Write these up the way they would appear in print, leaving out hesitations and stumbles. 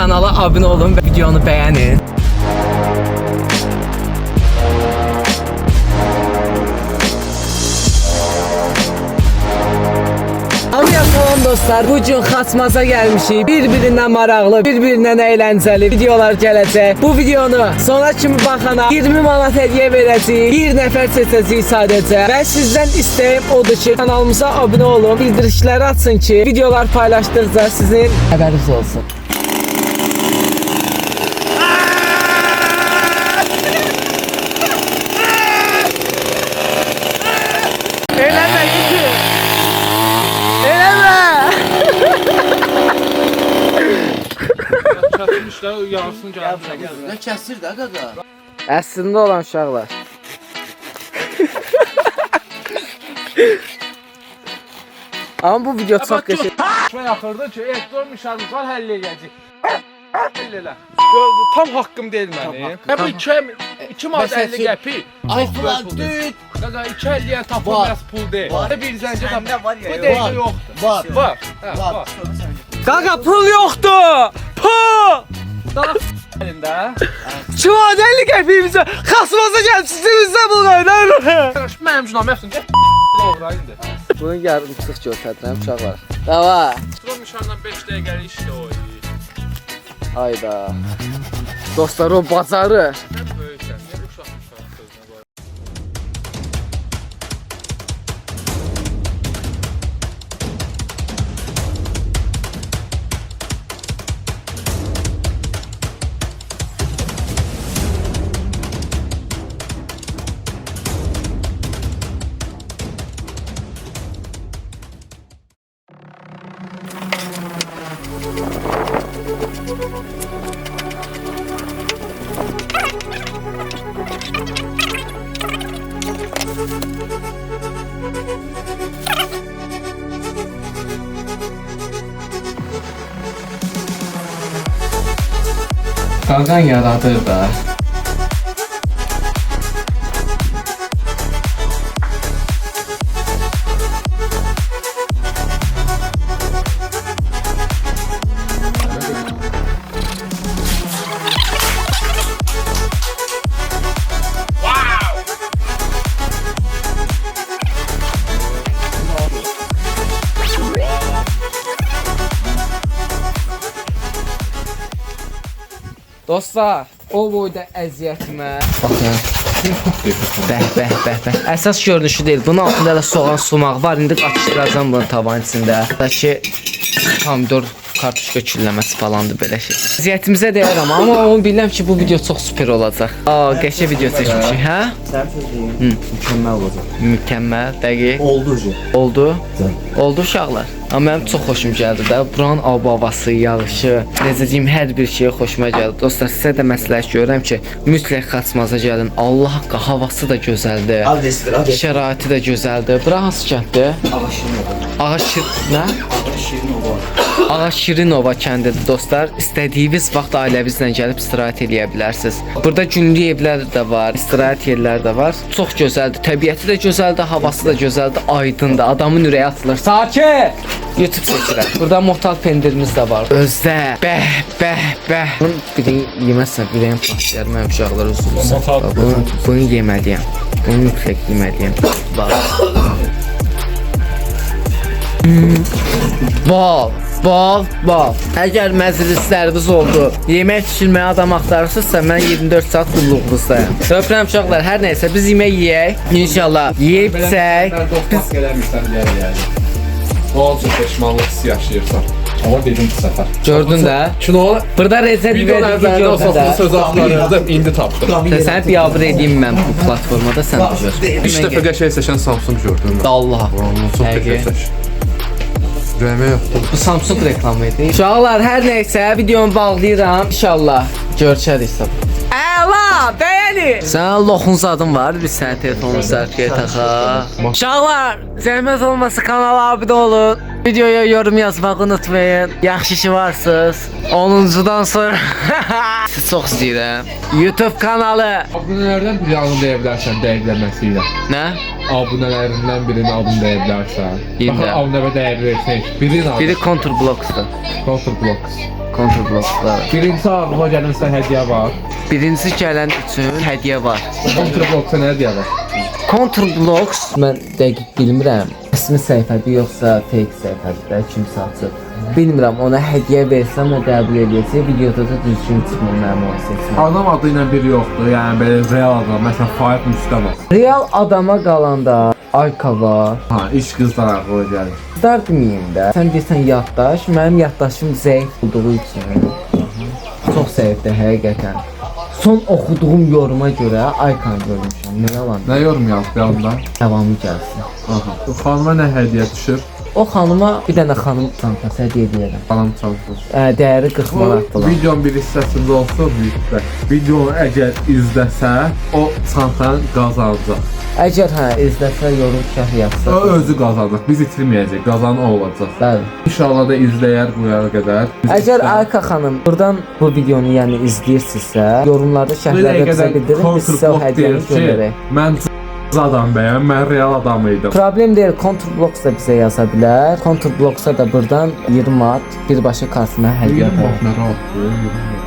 kanala abone olun ve videonu beğenin. Salam dostlar, bugün xatmaza gelmişik. Birbirindən maraqlı, birbirindən əyləncəli videolar gələcək. Bu videonu sona kimi baxana 20 manat hediyə verəcəyik. Bir nəfər seçəcəyik sadəcə. Və sizdən istəyim odur ki, kanalımıza abunə olun, bildirişləri açın ki, videolar paylaşdıqca sizin xəbəriniz olsun. Yansın gəlsin. Nə kəsir də qaqa? Əslində olan uşaqlar. Amma bu video çox qəşəng. Mən axırda ki, görmüşəm var həll eləyəcək. Həll elə. Tam haqqım deyil mənim. Bu 2 manat 50 qəpik. Ay falan düt. Qaqa 2.50-yə tapılmaz pul deyil. Bir zəncə tapılmaz. Bu dəqiqə yoxdur. Var. Var. Var. Qaqa pul yoxdur. Pul! Əlində. 2 manat 50 qəpiyimizə xasmaza gəlmişsinizsə bulqaylar. Mənim cünam yapsın. Doğru indi. Bunu yarım çıx göstərirəm uşaqlar. Dava. Çıxmışandan 5 dəqiqəlik işdə o. Hayda. Dostlar o bazarı. Sən böyüksən. Nə uşaq sözünə qoy. Qaqan yaradır da. Dostlar, o boyda əziyyətimə baxın. Bəh. Əsas görünüşü deyil. Bunun altında da soğan sumaq var. İndi qaçışdıracağım bunu tavan içində. Bəlkə pomidor, kartuşka külləməsi falandır belə şey. Əziyyətimizə deyərəm, amma onu bilirəm ki, bu video çox super olacaq. Qəşəng video çəkmişik, hə? Sən sözləyin. Mükəmməl olacaq. Mükəmməl, dəqiq. Oldu. Oldu? Oldu uşaqlar. Amma mənim çox xoşum gəldi də. Buranın ab-havası, yağışı, necə deyim, hər bir şey xoşuma gəldi. Dostlar, sizə də məsləhət görürəm ki, mütləq xaçmaza gəlin. Allah haqqı, havası da gözəldir. Adresdir, adres. Şəraiti də gözəldir. Bura hansı kənddir? Ağaşirinova kəndidir dostlar. İstədiyiniz vaxt ailəvizlə gəlib istirahət eləyə bilərsiniz. Burada günlük evlər də var, istirahət yerləri də var. Çox gözəldir. Təbiəti də gözəldir, havası da gözəldir, aydındır. Adamın ürəyi atılır. Sakit! YouTube çəkirəm. Burada motal pendirimiz də var. Özdə. Bəh. Bunu birini yeməzsən, ürəyim partlayar. Mənim uşaqlar üzülürsən. Bunu yeməliyəm. Bunu mütləq yeməliyəm. Bal. Əgər məclisləriniz oldu, yemək pişirməyə adam axtarırsınızsa, mən 24 saat qulluğunuzdayım. Öpürəm uşaqlar, hər nəysə biz yemək yeyək. İnşallah yeyibsək. Biz eləmirsən deyək yəni. O olacaq peşmanlıq hissi yaşayırsan. Ama dedim bu səfər. Gördün də? Şunu Burada rezet videolarda verdik. söz axtarırdım, indi tapdım. Sən biabır edeyim mən bu platformada, sən də gör. 3 dəfə qəşəng seçən Samsung gördüm. Allah. Çox qəşəng. Rəhmə yoxdur. Bu Samsung reklamı idi. Uşaqlar, hər nəysə videonu bağlayıram. İnşallah görüşərik. Əla, bəyəni. Sən loxun zadın var, biz sənin telefonunu sərfiyə taxaq. Uşaqlar, zəhmət olmasa kanala abunə olun. Videoya yorum yazmağı unutmayın. Yaxşı işi varsınız. 10-cudan sonra sizi çox istəyirəm. YouTube kanalı. Abunələrdən biri adını deyə bilərsən dəqiqləməsiyle. Nə? Abunələrindən birinin adını deyə bilərsən. İndi. Baxın abunəvə dəyər versək. Birinin adı. Biri Counter Blocks'dır. Counter Blocks. Kontrbloklar. Birinci ağlıma gəlirsə hədiyyə var. Birinci gələn üçün hədiyyə var. Kontrbloksa nə hədiyyə var? Contrblocks mən dəqiq bilmirəm. Rəsmi səhifədir yoxsa fake səhifədir, kimsə açıb. Bilmirəm, ona hədiyyə versəm o qəbul edəcək, videoda da düzgün çıxmır mənim o seçmə. Adam adı ilə biri yoxdur, yəni belə real adam, məsələn Faiq Müstəmə. Real adama qalanda Ayka var. Ha, iş qızlar ağlıma gəlir. Qızlar deməyim də. Sən deyirsən yaddaş, mənim yaddaşım zəif olduğu üçün çox zəifdir həqiqətən. Son oxuduğum yoruma görə Aykan görmüşəm. Nə yalan? Nə yorum yazdı yanında? Davamı gəlsin. Aha. Bu xanıma nə hədiyyə düşür? O xanıma bir dənə xanım çantası hədiyyə edərəm. Xanım çantası. Dəyəri 40 manatdır. Videonun bir hissəsində olsun lütfən. Videonu əgər izləsə, o çantanı qazanacaq. Əgər izləsə, yorum şərh yazsa. O özü qazanacaq. Biz itirməyəcək. Qazanan o olacaq. Bəli. İnşallah da izləyər bu yana qədər. Əgər Ayka xanım buradan bu videonu yəni izləyirsinizsə, yorumlarda şərhlərdə bizə bildirin, biz sizə o hədiyyəni göndərək. Mən adam bəyəm, mən real adam idim. Problem deyil, Contrblocks da bizə yaza bilər. Contrblocks-a da buradan 20 manat birbaşa kartına hədiyyə edər.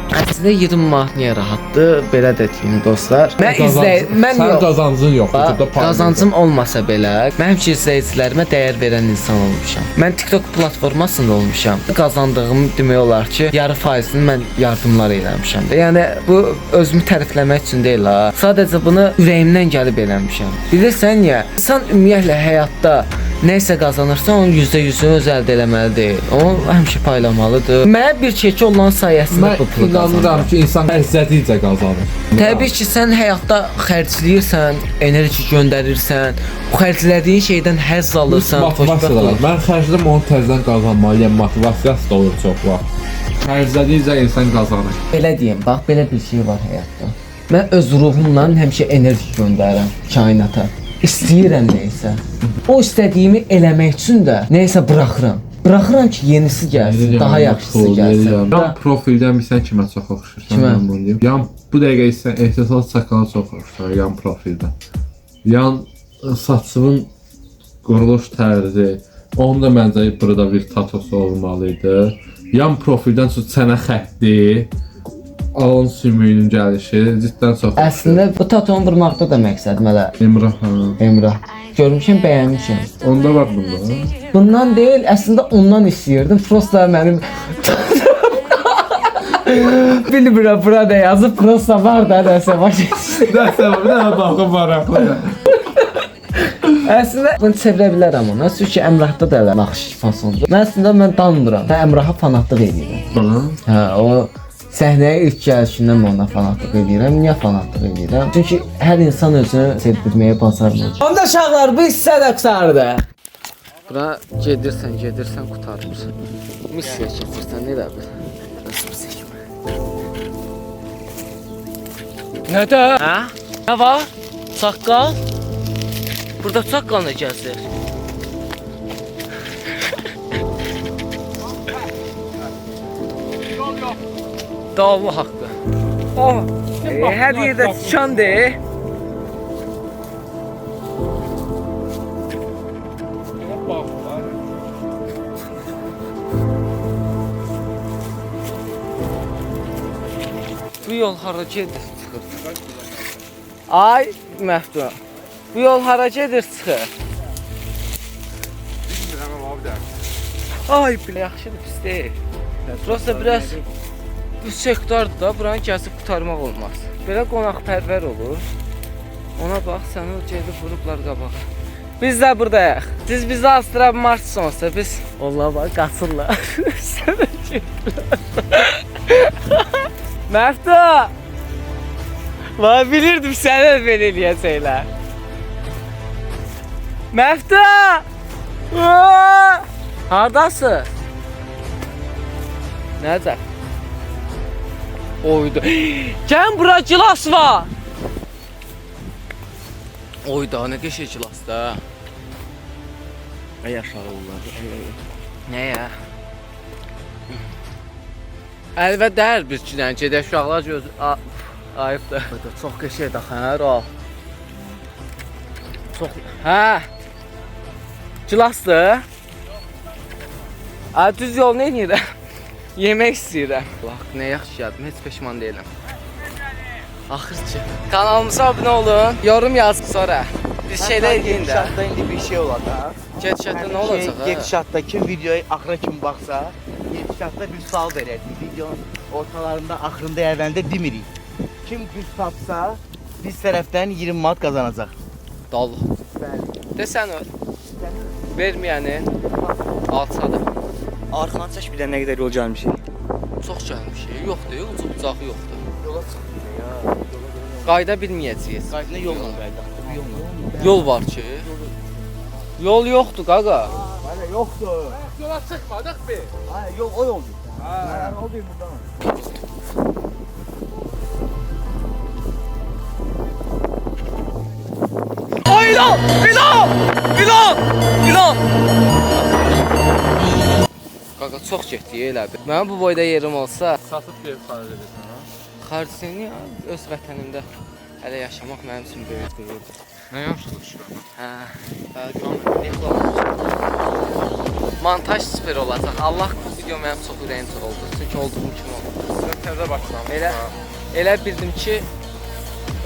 Əslində 20 manat niyə rahatdır? Belə də deyim dostlar. Mən Sən yox. qazancın yoxdur. Qazancım olmasa belə, mənim ki izləyicilərimə dəyər verən insan olmuşam. Mən TikTok platformasında olmuşam. Qazandığım demək olar ki, yarı faizini mən yardımlar eləmişəm. Yəni bu özümü tərifləmək üçün deyil ha. Sadəcə bunu ürəyimdən gəlib eləmişəm. Bilirsən niyə? İnsan ümumiyyətlə həyatda nəysə qazanırsa, onun %100-ünü öz əldə eləməlidir. Onu həmişə paylaşmalıdır. Mənə bir çeki olan sayəsində bu pulu inanıram qazanıram. ki, insan əzzədikcə qazanır. Təbii ki, sən həyatda xərcləyirsən, enerji göndərirsən, bu xərclədiyin şeydən həzz alırsan, xoşbəxt olursan. Mən xərcləm onu təzədən qazanmalıyam, motivasiyası da olur çox vaxt. Xərclədikcə insan qazanır. Belə deyim, bax belə bir şey var həyatda. Mən öz ruhumla həmişə enerji göndərirəm kainata. İstəyirəm nəysə. O istədiyimi eləmək üçün də nəysə buraxıram. Buraxıram ki, yenisi gəlsin, daha yaxşısı gəlsin. Yan profildən bilsən kimə çox oxşayırsan? Kimə? Mən bunu deyim. Yan bu dəqiqə isə ehtisasal sakala çox oxşayır yan profildən. Yan saçının quruluş tərzi, onun da məncə burada bir tatosu olmalı idi. Yan profildən çox çənə xətti, alın sümüyünün gəlişi cidden çox oxşayır. Əslində bu tatonu vurmaqda da məqsəd mələ. Emrah ha. Emrah. Görmüşəm, bəyənmişəm. Onda var bunda. Bundan deyil, əslində ondan istəyirdim. Prosta mənim bilmirəm, burada yazıb prosta var da nəsə baş. Nəsə bir dənə baxım maraqlı. Əslində bunu çevirə bilərəm ona. Çünki Əmrahda da elə naxış fasondur. Mən əslində danmıram. Mən Əmraha fanatlıq edirəm. Bana? Hə, o səhnəyə ilk gəlişindən mən ona fanatlıq edirəm. Niyə fanatlıq edirəm? Çünki hər insan özünü sevdirməyə bacarmır. Onda uşaqlar bu hissə də qısardı. Bura gedirsən, qutarmırsan. Missiya keçirsən, nə də bil. Nədə? Hə? Nə var? Saqqal? Burada saqqal nə gəzir? Dava haqqı. Oh, hər yerdə çıkandır. Bu yol hara gedir çıxır? Ay Məhdum. Bu yol hara gedir çıxır? Bilmirəm abi də. Ay bilə yaxşıdır, pis deyil. Prosta biraz bu sektordur da, buranı gəzib qutarmaq olmaz. Belə qonaqpərvər olur. Ona bax, səni gedib vurublar qabağa. Biz də buradayıq. Siz bizi astıra bilmərsiniz, biz onlar bax qaçırlar. Sənə gedirlər. Məfta! Mən bilirdim səni də belə eləyəcəklər. Məfta! Hardasın? Nerede? Oydu. Gel bura cilas var. Oyda ne geçe cilas da. Ay aşağı onlar. Ne ya? Əlbəttə hər biz üçün gedək uşaqlar göz ayıbdır. Çox qəşəngdir xəbər al. Çox. Hə. Cilasdır. Düz yol nə edir? Yemək istəyirəm. Bax, nə yaxşı gəldim, heç peşman deyiləm. Axırçı. Kanalımıza abunə olun, yorum yazın sonra. Bir şeylər eləyin də. Gedişatda indi bir şey olacaq. Gedişatda nə olacaq? Gedişatdakı videoya axıra kimi baxsa, gedişatda bir sual verəcək. Videonun ortalarında, axırında, əvvəlində demirik. Kim düz tapsa, biz tərəfdən 20 manat qazanacaq. Dal. Desən öl. Verməyəni alçadı. Arxana çək bir də nə qədər yol gəlmişik. Çox gəlmişik. Yoxdur, ucu-bucağı yoxdur. Yola çıxmışıq ya. Qayda bilməyəcəyik. Qayda yolla qayda. Yol var ki. Yol yoxdur qaqa. Hələ yoxdur. Yola çıxmadıq bir. Hayır, yol o yoldur. Ha. O değil buradan. Ay İlan! İlan! İlan! İlan! Qaqa çox getdik elə bir. Mənim bu boyda yerim olsa, Satıb verib xarc edirsən ha. xaricini öz vətənimdə hələ yaşamaq mənim üçün böyük qürurdur. Nə yaxşıdır şu. Hə. Montaj süper olacaq. Allah bu video mənim çox ürəyim çox oldu. Çünki olduğum kimi oldu. Təzə başlamışam. Elə bildim ki,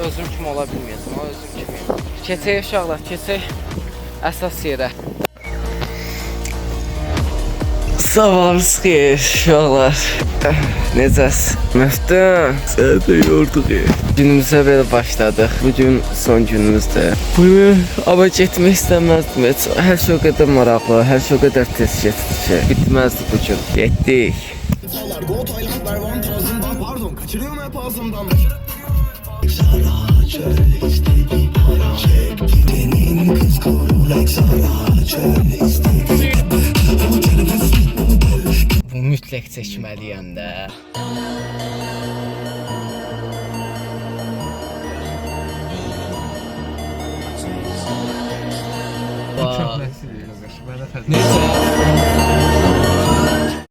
özüm kimi ola bilməyəcəm. O özüm kimi. Keçək uşaqlar, keçək əsas yerə. Sabahınız xeyir uşaqlar. Necəs? Məftun. Səhərdə yorduq ya. Günümüzə belə başladıq. Bugün son günümüzdür. Bugün amma getmək istəməzdim heç. Hər şey o qədər maraqlı, hər şey o qədər tez keçdi ki, bitməzdi bugün. Getdik. Pardon, kaçırıyorum hep ağzımdan. Bu mütləq çəkməliyəm də. Necə?